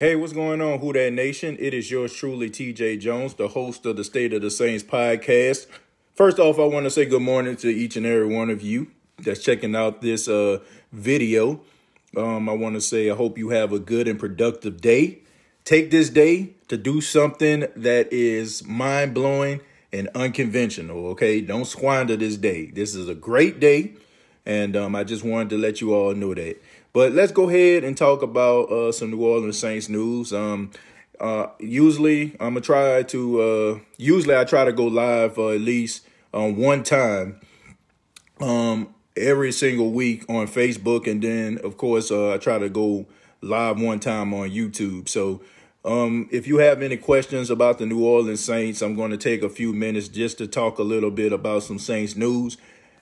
Hey, what's going on, Who Dat Nation? It is yours truly, TJ Jones, the host of the State of the Saints podcast. First off, I want to say good morning to each and every one of you that's checking out this video. I want to say I hope you have a good and productive day. Take this day to do something that is mind-blowing and unconventional, okay? Don't squander this day. This is a great day, and I just wanted to let you all know that. But let's go ahead and talk about some New Orleans Saints news. Usually I try to go live at least one time every single week on Facebook, and then of course I try to go live one time on YouTube. So if you have any questions about the New Orleans Saints, I'm going to take a few minutes just to talk a little bit about some Saints news.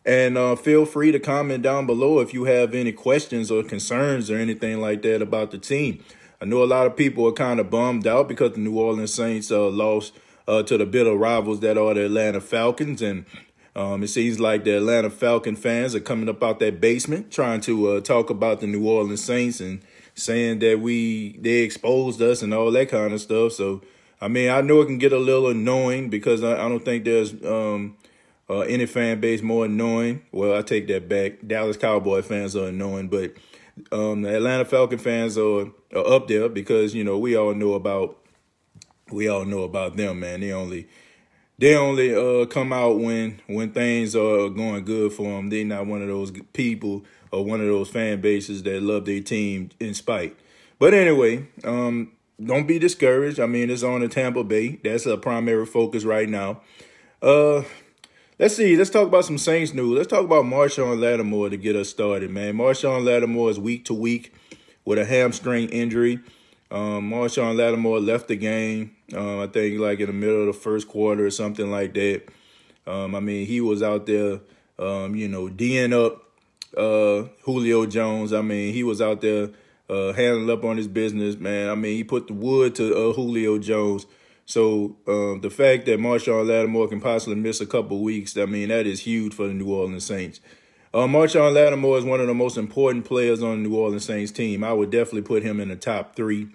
And feel free to comment down below if you have any questions or concerns or anything like that about the team. I know a lot of people are kind of bummed out because the New Orleans Saints lost to the bitter rivals that are the Atlanta Falcons. And it seems like the Atlanta Falcon fans are coming up out that basement trying to talk about the New Orleans Saints and saying that they exposed us and all that kind of stuff. So, I mean, I know it can get a little annoying because I don't think there's any fan base more annoying. Well, I take that back. Dallas Cowboy fans are annoying, but the Atlanta Falcon fans are up there because we all know about them, man. They only come out when things are going good for them. They're not one of those people or one of those fan bases that love their team in spite. But anyway, don't be discouraged. I mean, it's on in Tampa Bay. That's a primary focus right now. Let's see. Let's talk about some Saints news. Let's talk about Marshon Lattimore to get us started, man. Marshon Lattimore is week to week with a hamstring injury. Marshon Lattimore left the game, I think, like in the middle of the first quarter or something like that. I mean, he was out there, D'ing up Julio Jones. I mean, he was out there handling up on his business, man. I mean, he put the wood to Julio Jones. So the fact that Marshon Lattimore can possibly miss a couple weeks, I mean, that is huge for the New Orleans Saints. Marshon Lattimore is one of the most important players on the New Orleans Saints team. I would definitely put him in the top three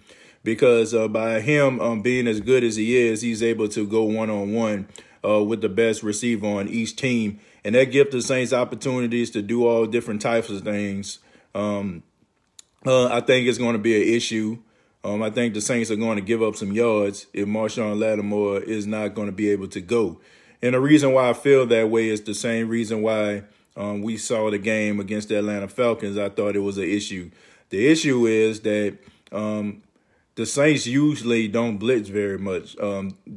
because by him being as good as he is, he's able to go one-on-one with the best receiver on each team. And that gives the Saints opportunities to do all different types of things. I think it's going to be an issue. I think the Saints are going to give up some yards if Marshon Lattimore is not going to be able to go. And the reason why I feel that way is the same reason why we saw the game against the Atlanta Falcons. I thought it was an issue. The issue is that the Saints usually don't blitz very much.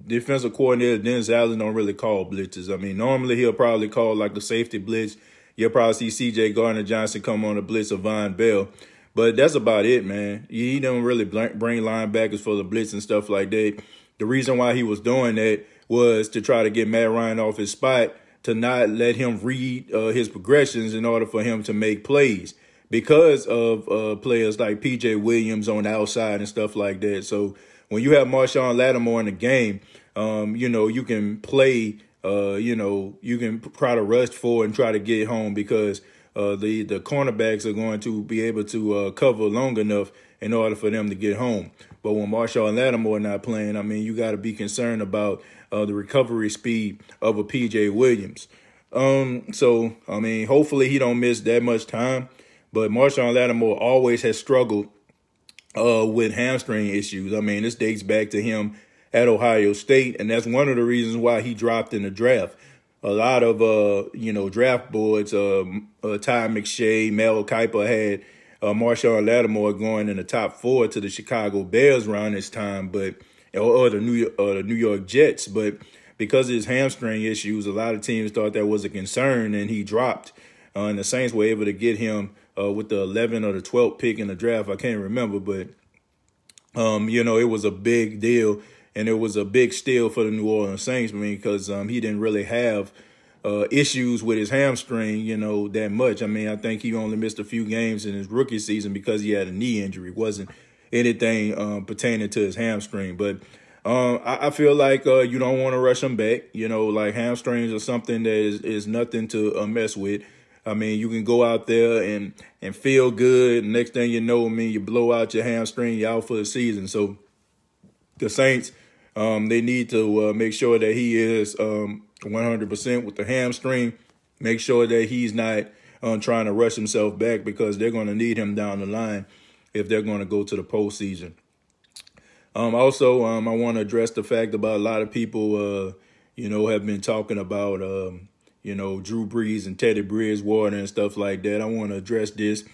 Defensive coordinator Dez Bryant don't really call blitzes. I mean, normally he'll probably call like the safety blitz. You'll probably see C.J. Gardner-Johnson come on the blitz of Von Bell. But that's about it, man. He don't really bring linebackers for the blitz and stuff like that. The reason why he was doing that was to try to get Matt Ryan off his spot, to not let him read his progressions in order for him to make plays because of players like P.J. Williams on the outside and stuff like that. So when you have Marshon Lattimore in the game, you can play, you can try to rush forward and try to get home because the cornerbacks are going to be able to cover long enough in order for them to get home. But when Marshon Lattimore not playing, I mean, you got to be concerned about the recovery speed of a P.J. Williams. So, I mean, hopefully he don't miss that much time. But Marshon Lattimore always has struggled with hamstring issues. I mean, this dates back to him at Ohio State, and that's one of the reasons why he dropped in the draft. A lot of, draft boards, Ty McShay, Mel Kiper had Marshon Lattimore going in the top 4 to the Chicago Bears around this time, or the New York Jets. But because of his hamstring issues, a lot of teams thought that was a concern, and he dropped. And the Saints were able to get him with the 11th or the 12th pick in the draft. I can't remember, but, it was a big deal. And it was a big steal for the New Orleans Saints, because he didn't really have issues with his hamstring, that much. I mean, I think he only missed a few games in his rookie season because he had a knee injury. It wasn't anything pertaining to his hamstring. But I feel like you don't want to rush him back. Like hamstrings are something that is nothing to mess with. I mean, you can go out there and feel good. Next thing you know, I mean, you blow out your hamstring, you're out for the season. So the Saints, they need to make sure that he is 100% with the hamstring. Make sure that he's not trying to rush himself back, because they're going to need him down the line if they're going to go to the postseason. Also, I want to address the fact about a lot of people, have been talking about, Drew Brees and Teddy Bridgewater and stuff like that. I want to address this.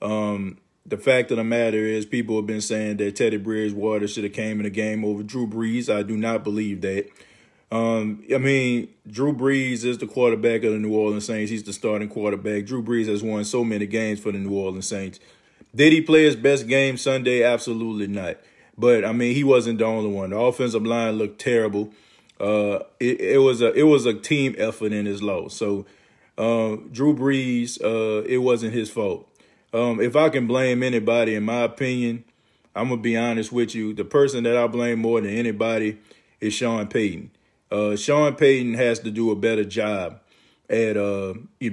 The fact of the matter is, people have been saying that Teddy Bridgewater should have came in the game over Drew Brees. I do not believe that. Drew Brees is the quarterback of the New Orleans Saints. He's the starting quarterback. Drew Brees has won so many games for the New Orleans Saints. Did he play his best game Sunday? Absolutely not. But, he wasn't the only one. The offensive line looked terrible. It was a team effort in his loss. So Drew Brees, it wasn't his fault. If I can blame anybody, in my opinion, I'm going to be honest with you. The person that I blame more than anybody is Sean Payton. Sean Payton has to do a better job at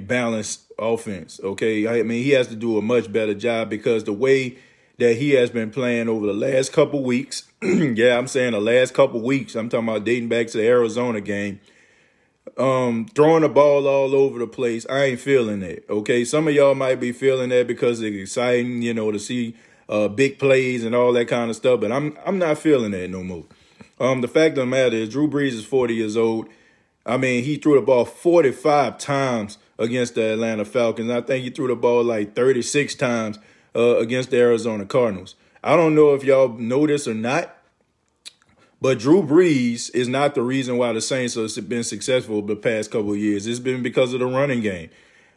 balanced offense, okay? He has to do a much better job, because the way that he has been playing over the last couple weeks, yeah, I'm saying the last couple weeks, I'm talking about dating back to the Arizona game, throwing the ball all over the place, I ain't feeling that, okay? Some of y'all might be feeling that because it's exciting, to see big plays and all that kind of stuff, but I'm not feeling that no more. The fact of the matter is, Drew Brees is 40 years old. He threw the ball 45 times against the Atlanta Falcons. I think he threw the ball like 36 times against the Arizona Cardinals. I don't know if y'all know this or not, but Drew Brees is not the reason why the Saints have been successful the past couple of years. It's been because of the running game.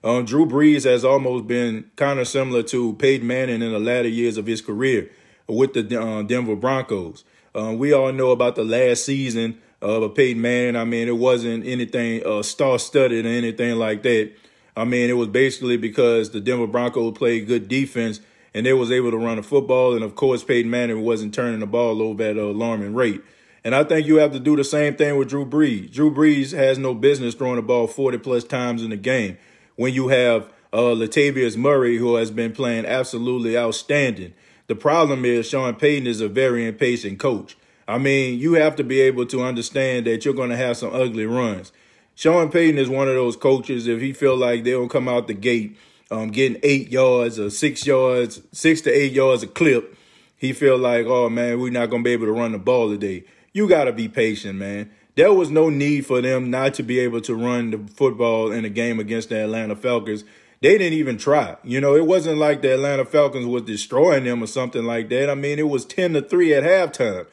Drew Brees has almost been kind of similar to Peyton Manning in the latter years of his career with the Denver Broncos. We all know about the last season of Peyton Manning. It wasn't anything star-studded or anything like that. It was basically because the Denver Broncos played good defense and they was able to run the football. And, of course, Peyton Manning wasn't turning the ball over at an alarming rate. And I think you have to do the same thing with Drew Brees. Drew Brees has no business throwing the ball 40-plus times in the game when you have Latavius Murray, who has been playing absolutely outstanding. The problem is Sean Payton is a very impatient coach. You have to be able to understand that you're going to have some ugly runs. Sean Payton is one of those coaches, if he feel like they don't come out the gate getting 8 yards or 6 yards, 6 to 8 yards a clip, he feel like, oh, man, we're not going to be able to run the ball today. You got to be patient, man. There was no need for them not to be able to run the football in a game against the Atlanta Falcons. They didn't even try. It wasn't like the Atlanta Falcons was destroying them or something like that. It was 10-3 at halftime.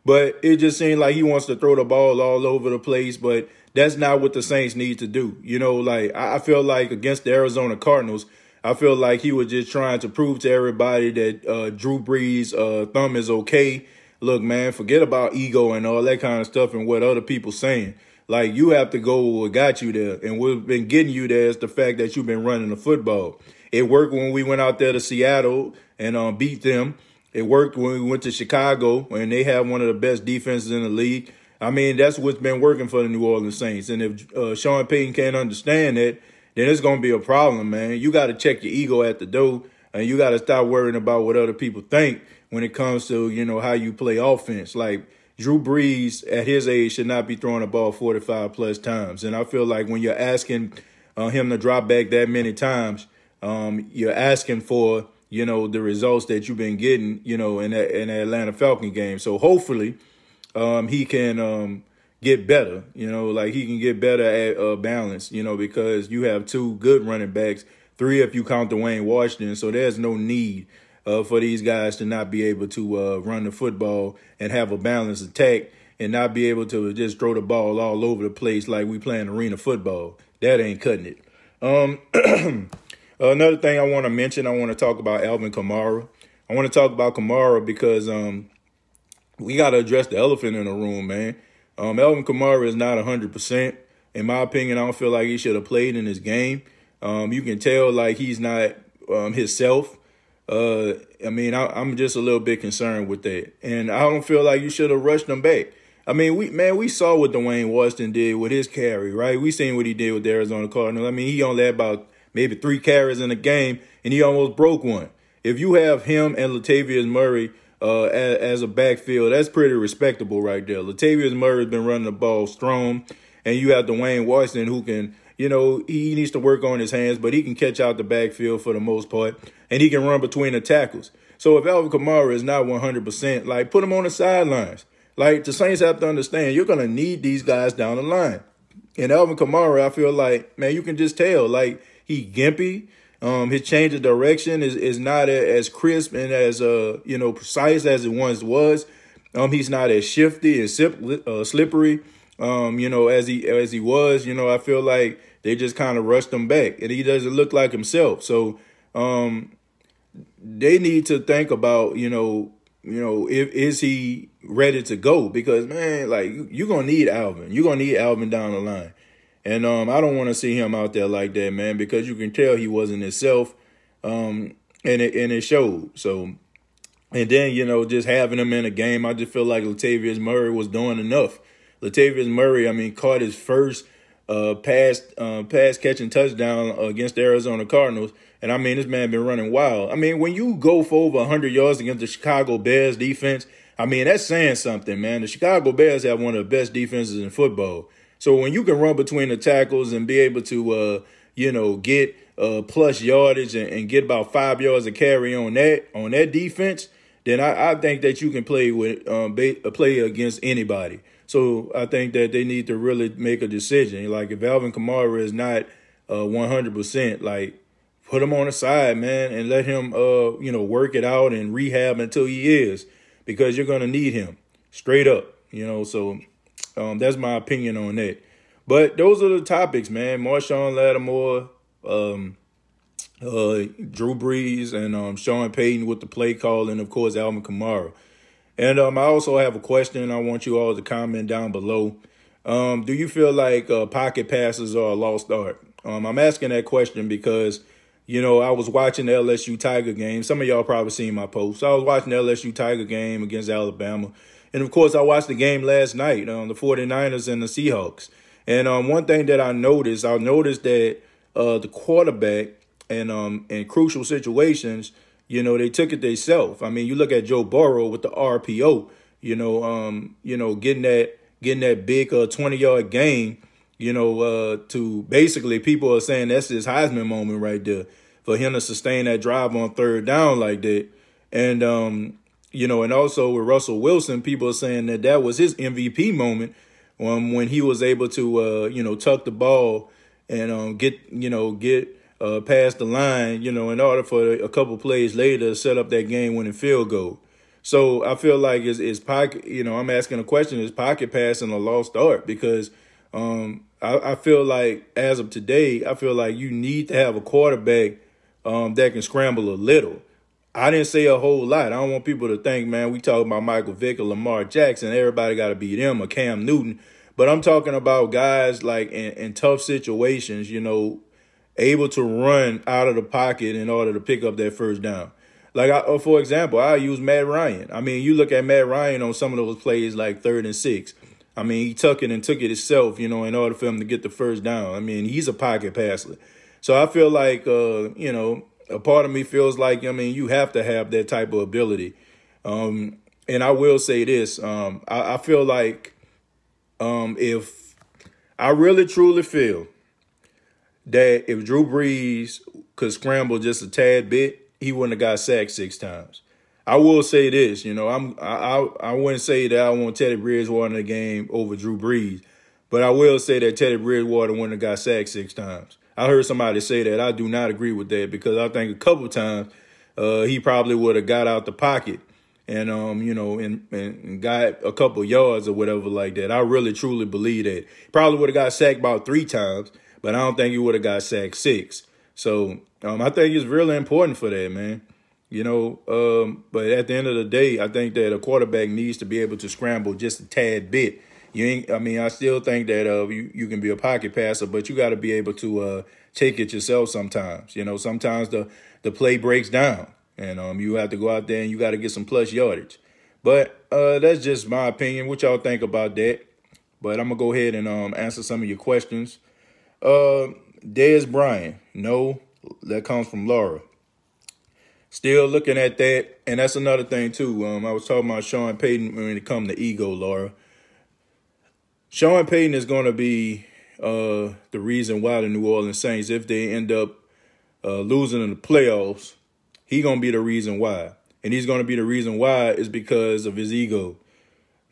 But it just seemed like he wants to throw the ball all over the place. But that's not what the Saints need to do. I feel like against the Arizona Cardinals, I feel like he was just trying to prove to everybody that Drew Brees' thumb is okay. Look, man, forget about ego and all that kind of stuff and what other people saying. Like, you have to go what got you there. And what's been getting you there is the fact that you've been running the football. It worked when we went out there to Seattle and beat them. It worked when we went to Chicago, and they have one of the best defenses in the league. That's what's been working for the New Orleans Saints. And if Sean Payton can't understand that, then it's going to be a problem, man. You got to check your ego at the door, and you got to stop worrying about what other people think when it comes to, how you play offense. Like, Drew Brees, at his age, should not be throwing the ball 45-plus times. And I feel like when you're asking him to drop back that many times, you're asking for, the results that you've been getting, in the Atlanta Falcon game. So hopefully he can get better, he can get better at balance, because you have 2 good running backs, 3 if you count Dwayne Washington. So there's no need for these guys to not be able to run the football and have a balanced attack and not be able to just throw the ball all over the place like we playing arena football. That ain't cutting it. Another thing I want to mention, I want to talk about Alvin Kamara. I want to talk about Kamara because we got to address the elephant in the room, man. Alvin Kamara is not 100%. In my opinion, I don't feel like he should have played in this game. You can tell like he's not himself. I'm just a little bit concerned with that. And I don't feel like you should have rushed him back. We saw what Dwayne Washington did with his carry, right? We seen what he did with the Arizona Cardinals. He only had about maybe 3 carries in a game, and he almost broke one. If you have him and Latavius Murray as a backfield, that's pretty respectable right there. Latavius Murray's been running the ball strong, and you have Dwayne Washington who can, he needs to work on his hands, but he can catch out the backfield for the most part, and he can run between the tackles. So if Alvin Kamara is not 100%, like, put him on the sidelines. Like, the Saints have to understand, you're going to need these guys down the line. And Alvin Kamara, I feel like, man, you can just tell, like, he gimpy. His change of direction is not as crisp and as precise as it once was. He's not as shifty and slippery, as he was. I feel like they just kind of rushed him back, and he doesn't look like himself. So they need to think about, if is he ready to go? Because, man, like, you're gonna need Alvin. You're gonna need Alvin down the line. And I don't want to see him out there like that, man, because you can tell he wasn't himself, and it showed. So, and then, just having him in a game, I just feel like Latavius Murray was doing enough. Latavius Murray, caught his first pass catching touchdown against the Arizona Cardinals. And, this man been running wild. When you go for over 100 yards against the Chicago Bears defense, that's saying something, man. The Chicago Bears have one of the best defenses in football. So when you can run between the tackles and be able to, get plus yardage and get about 5 yards of carry on that defense, then I think that you can play against anybody. So I think that they need to really make a decision. Like, if Alvin Kamara is not 100%, like, put him on the side, man, and let him, work it out and rehab until he is, because you're going to need him straight up, so. That's my opinion on that. But those are the topics, man. Marshon Lattimore, Drew Brees, and Sean Payton with the play call, and, of course, Alvin Kamara. And I also have a question. I want you all to comment down below. Do you feel like pocket passes are a lost art? I'm asking that question because, I was watching the LSU Tiger game. Some of y'all probably seen my post. So I was watching the LSU Tiger game against Alabama. And, of course, I watched the game last night, the 49ers and the Seahawks. And one thing that I noticed that the quarterback and in crucial situations, they took it themselves. You look at Joe Burrow with the RPO, getting that big 20-yard gain, to basically people are saying that's his Heisman moment right there for him to sustain that drive on third down like that. And, and also with Russell Wilson, people are saying that was his MVP moment when he was able to, tuck the ball and get past the line, in order for a couple plays later to set up that game-winning field goal. So I feel like is pocket, I'm asking a question, is pocket passing a lost art? Because I feel like as of today, I feel like you need to have a quarterback that can scramble a little. I didn't say a whole lot. I don't want people to think, man, we talking about Michael Vick or Lamar Jackson. Everybody got to beat them or Cam Newton. But I'm talking about guys like in tough situations, able to run out of the pocket in order to pick up that first down. Like, for example, I use Matt Ryan. You look at Matt Ryan on some of those plays like 3rd and 6. He took it himself, in order for him to get the first down. He's a pocket passer. So I feel like, a part of me feels like, you have to have that type of ability. And I will say this. I feel like if I really truly feel that if Drew Brees could scramble just a tad bit, he wouldn't have got sacked 6 times. I will say this, I wouldn't say that I want Teddy Bridgewater in the game over Drew Brees, but I will say that Teddy Bridgewater wouldn't have got sacked 6 times. I heard somebody say that. I do not agree with that because I think a couple of times he probably would have got out the pocket and, and got a couple yards or whatever like that. I really, truly believe that. Probably would have got sacked about 3 times, but I don't think he would have got sacked 6. So I think it's really important for that, man. But at the end of the day, I think that a quarterback needs to be able to scramble just a tad bit. I still think that you can be a pocket passer, but you got to be able to take it yourself sometimes. Sometimes the play breaks down, and you have to go out there and you got to get some plus yardage. But that's just my opinion. What y'all think about that? But I'm going to go ahead and answer some of your questions. Dez Bryant. No, that comes from Laura. Still looking at that, and that's another thing too. I was talking about Sean Payton when it comes to ego, Laura. Sean Payton is going to be the reason why the New Orleans Saints, if they end up losing in the playoffs, he's going to be the reason why. And he's going to be the reason why is because of his ego.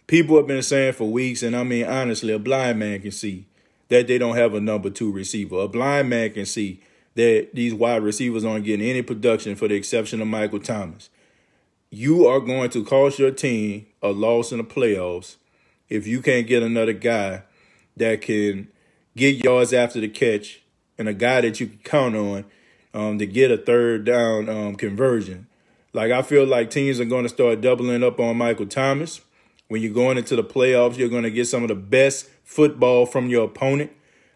People have been saying for weeks, and I mean, honestly, a blind man can see that they don't have a number 2 receiver. A blind man can see that these wide receivers aren't getting any production for the exception of Michael Thomas. You are going to cost your team a loss in the playoffs if you can't get another guy that can get yards after the catch and a guy that you can count on to get a third down conversion. Like, I feel like teams are going to start doubling up on Michael Thomas. When you're going into the playoffs, you're going to get some of the best football from your opponent.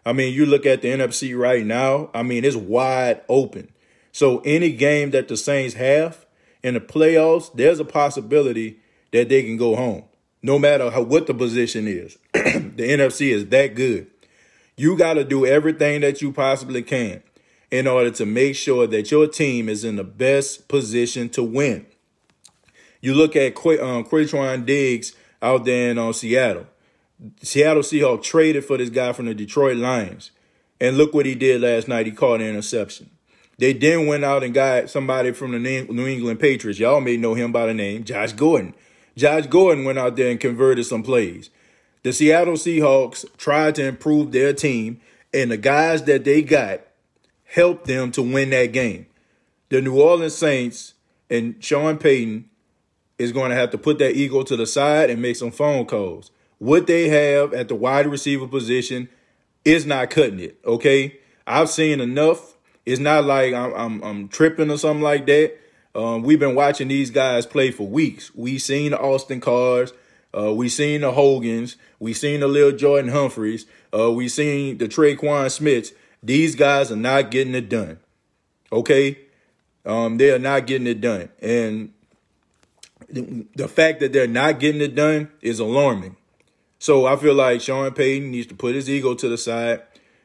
I mean, you look at the NFC right now, I mean, it's wide open. So any game that the Saints have in the playoffs, there's a possibility that they can go home, no matter what the position is. The NFC is that good. You got to do everything that you possibly can in order to make sure that your team is in the best position to win. You look at Quaytron Diggs out there in Seattle. Seattle Seahawks traded for this guy from the Detroit Lions. And look what he did last night. He caught an interception. They then went out and got somebody from the New England Patriots. Y'all may know him by the name Josh Gordon. Josh Gordon went out there and converted some plays. The Seattle Seahawks tried to improve their team, and the guys that they got helped them to win that game. The New Orleans Saints and Sean Payton is going to have to put that ego to the side and make some phone calls. What they have at the wide receiver position is not cutting it, okay? I've seen enough. It's not like I'm tripping or something like that. We've been watching these guys play for weeks. We've seen the Austin Carrs. We've seen the Hogans. We've seen the Lil Jordan Humphreys. We've seen the Traquan Smiths. These guys are not getting it done, okay? They are not getting it done. And the fact that they're not getting it done is alarming. So I feel like Sean Payton needs to put his ego to the side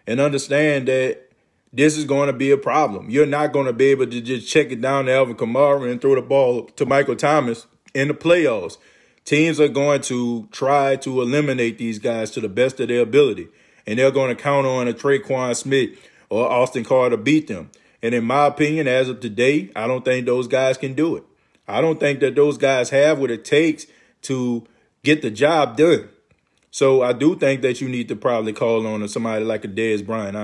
and understand that this is going to be a problem. You're not going to be able to just check it down to Alvin Kamara and throw the ball to Michael Thomas in the playoffs. Teams are going to try to eliminate these guys to the best of their ability, and they're going to count on a Traquan Smith or Austin Carr to beat them. And in my opinion, as of today, I don't think those guys can do it. I don't think that those guys have what it takes to get the job done. So I do think that you need to probably call on somebody like a Dez Bryant.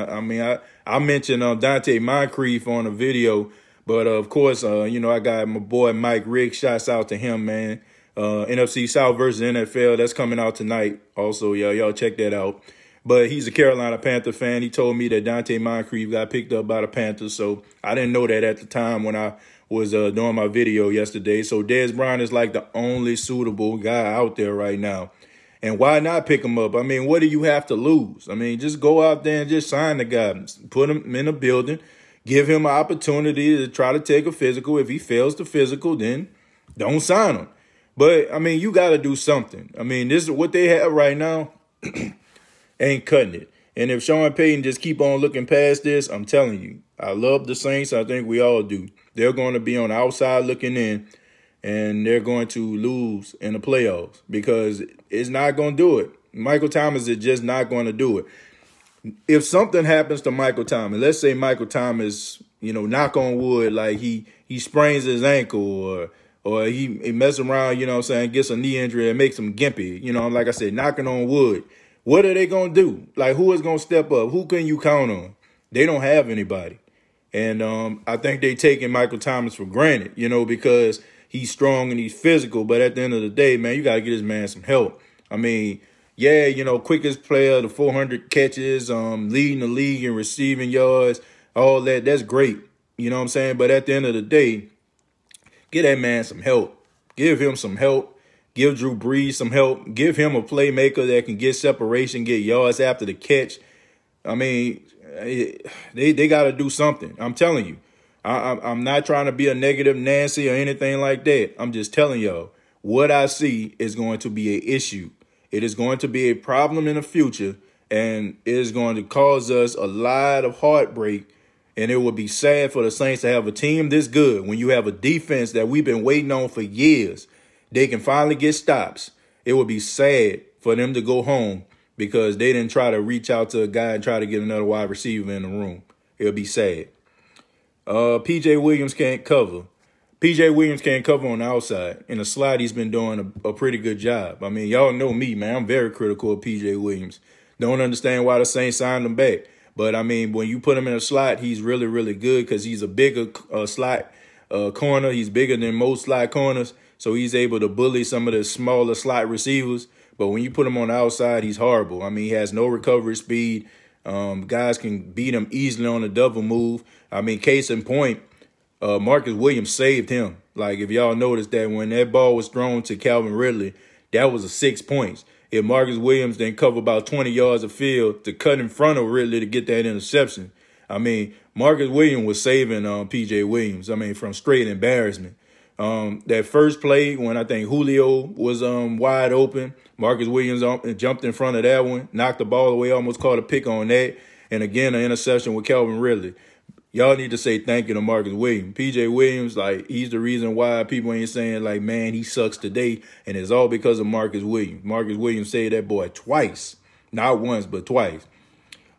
I mentioned Dante Moncrief on a video, but of course, I got my boy Mike Rick. Shouts out to him, man. NFC South versus NFL, that's coming out tonight. Also, y'all check that out. But he's a Carolina Panther fan. He told me that Dante Moncrief got picked up by the Panthers, so I didn't know that at the time when I was doing my video yesterday. So Dez Bryant is like the only suitable guy out there right now. And why not pick him up? I mean, what do you have to lose? I mean, just go out there and just sign the guy. Put him in a building. Give him an opportunity to try to take a physical. If he fails the physical, then don't sign him. But, I mean, you got to do something. I mean, this is what they have right now. Ain't cutting it. And if Sean Payton just keep on looking past this, I'm telling you, I love the Saints. I think we all do. They're going to be on the outside looking in. And they're going to lose in the playoffs because it's not going to do it. Michael Thomas is just not going to do it. If something happens to Michael Thomas, let's say Michael Thomas, knock on wood, like he sprains his ankle or he messes around, gets a knee injury and makes him gimpy, like I said, knocking on wood. What are they going to do? Like, who is going to step up? Who can you count on? They don't have anybody. And I think they taking Michael Thomas for granted, because he's strong and he's physical, but at the end of the day, man, you got to get this man some help. I mean, yeah, quickest player, the 400 catches, leading the league in receiving yards, all that. That's great. You know what I'm saying? But at the end of the day, get that man some help. Give him some help. Give Drew Brees some help. Give him a playmaker that can get separation, get yards after the catch. I mean, they got to do something. I'm telling you. I'm not trying to be a negative Nancy or anything like that. I'm just telling y'all what I see is going to be an issue. It is going to be a problem in the future, And it is going to cause us a lot of heartbreak. And it would be sad for the Saints to have a team this good when you have a defense that we've been waiting on for years. They can finally get stops. It would be sad for them to go home because they didn't try to reach out to a guy and try to get another wide receiver in the room. It would be sad. P.J. Williams can't cover. P.J. Williams can't cover on the outside. In the slot, he's been doing a pretty good job. I mean, y'all know me, man. I'm very critical of P.J. Williams. Don't understand why the Saints signed him back. But, I mean, when you put him in a slot, he's really, really good because he's a bigger slot corner. He's bigger than most slot corners, so he's able to bully some of the smaller slot receivers. But when you put him on the outside, he's horrible. I mean, he has no recovery speed. Guys can beat him easily on a double move. I mean, case in point, Marcus Williams saved him. Like, if y'all noticed that when that ball was thrown to Calvin Ridley, that was a 6 points. If Marcus Williams didn't cover about 20 yards of field to cut in front of Ridley to get that interception, I mean, Marcus Williams was saving P.J. Williams, I mean, from straight embarrassment. That first play when I think Julio was wide open, Marcus Williams jumped in front of that one, knocked the ball away, almost caught a pick on that, and again, an interception with Calvin Ridley. Y'all need to say thank you to Marcus Williams. P.J. Williams, like, he's the reason why people ain't saying, like, man, he sucks today, and it's all because of Marcus Williams. Marcus Williams saved that boy twice. Not once, but twice.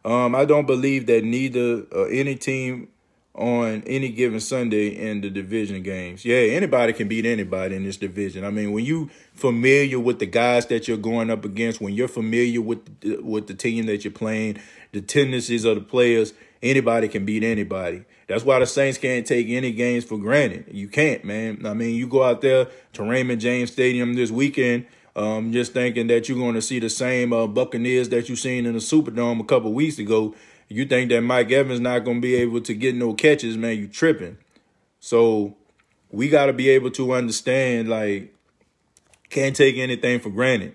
I don't believe that neither any team on any given Sunday in the division games. Yeah, anybody can beat anybody in this division. I mean, when you familiar with the guys that you're going up against, when you're familiar with the team that you're playing, the tendencies of the players, anybody can beat anybody. That's why the Saints can't take any games for granted. You can't, man. I mean, you go out there to Raymond James Stadium this weekend just thinking that you're going to see the same Buccaneers that you seen in the Superdome a couple weeks ago. You think that Mike Evans not going to be able to get no catches, man, you tripping. So we got to be able to understand, like, can't take anything for granted.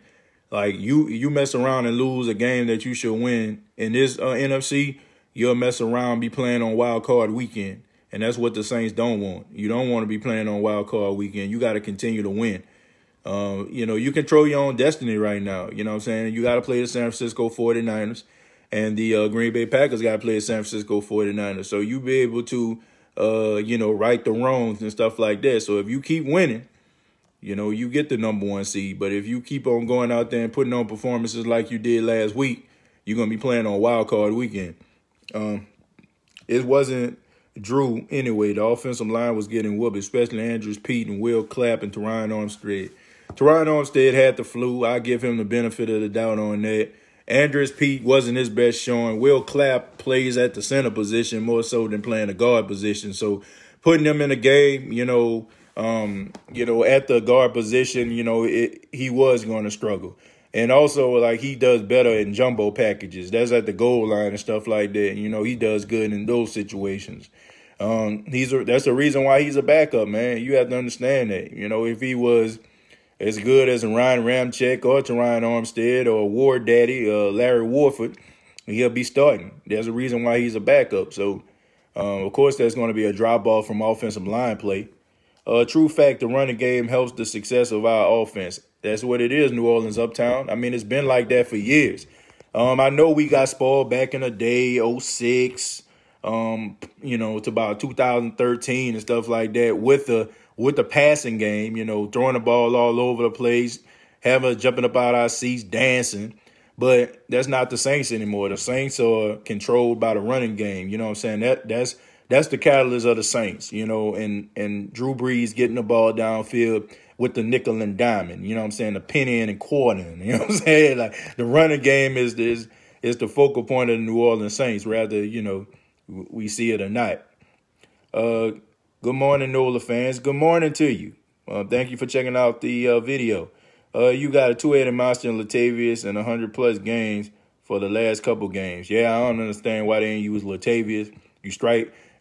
Like, you mess around and lose a game that you should win in this NFC, you'll mess around and be playing on wild card weekend. And that's what the Saints don't want. You don't want to be playing on wild card weekend. You got to continue to win. You control your own destiny right now. You know what I'm saying? You got to play the San Francisco 49ers. And the Green Bay Packers got to play the San Francisco 49ers. So you be able to, right the wrongs and stuff like that. So if you keep winning, you get the number 1 seed. But if you keep on going out there and putting on performances like you did last week, you're going to be playing on wild card weekend. It wasn't Drew anyway. The offensive line was getting whooped, especially Andrews Pete and Will Clapp and Teron Armstead. Teron Armstead had the flu. I give him the benefit of the doubt on that. Andrews Pete wasn't his best showing. Will Clapp plays at the center position more so than playing the guard position. So putting him in a game, at the guard position, he was going to struggle. And also, like, he does better in jumbo packages. That's at the goal line and stuff like that. He does good in those situations. That's the reason why he's a backup, man. You have to understand that. If he was as good as Ryan Ramczyk or Teron Armstead or Ward Daddy, Larry Warford, he'll be starting. There's a reason why he's a backup. So, of course, there's going to be a drop off from offensive line play. True fact, the running game helps the success of our offense. That's what it is, New Orleans Uptown. I mean, it's been like that for years. I know we got spoiled back in the day, 06, to about 2013 and stuff like that with the passing game, throwing the ball all over the place, having us jumping up out our seats, dancing. But that's not the Saints anymore. The Saints are controlled by the running game. You know what I'm saying? That's the catalyst of the Saints, and Drew Brees getting the ball downfield with the nickel and diamond, you know what I'm saying, the penny and quarter, you know what I'm saying? Like, the running game is the focal point of the New Orleans Saints, rather, we see it or not. Good morning, NOLA fans. Good morning to you. Thank you for checking out the video. You got a two-headed monster in Latavius and 100-plus games for the last couple games. Yeah, I don't understand why they didn't use Latavius.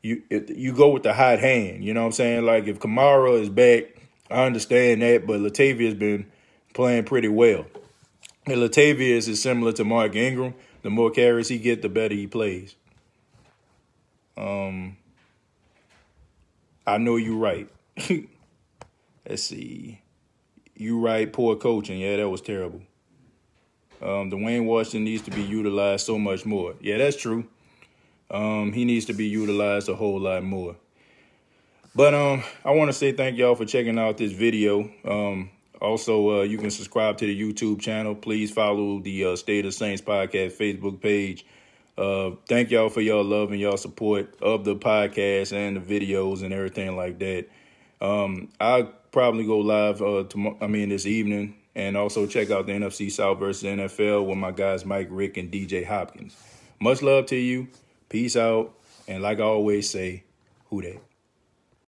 You go with the hot hand, you know what I'm saying? Like, if Kamara is back, I understand that, but Latavius been playing pretty well. And Latavius is similar to Mark Ingram. The more carries he get, the better he plays. I know you're right. Let's see. You right, poor coaching. Yeah, that was terrible. Dwayne Washington needs to be utilized so much more. Yeah, that's true. He needs to be utilized a whole lot more. But I want to say thank y'all for checking out this video. Also, you can subscribe to the YouTube channel. Please follow the State of Saints podcast Facebook page. Thank y'all for y'all love and y'all support of the podcast and the videos and everything like that. I'll probably go live this evening, and also check out the NFC South versus NFL with my guys Mike, Rick, and DJ Hopkins. Much love to you. Peace out. And like I always say, who dat?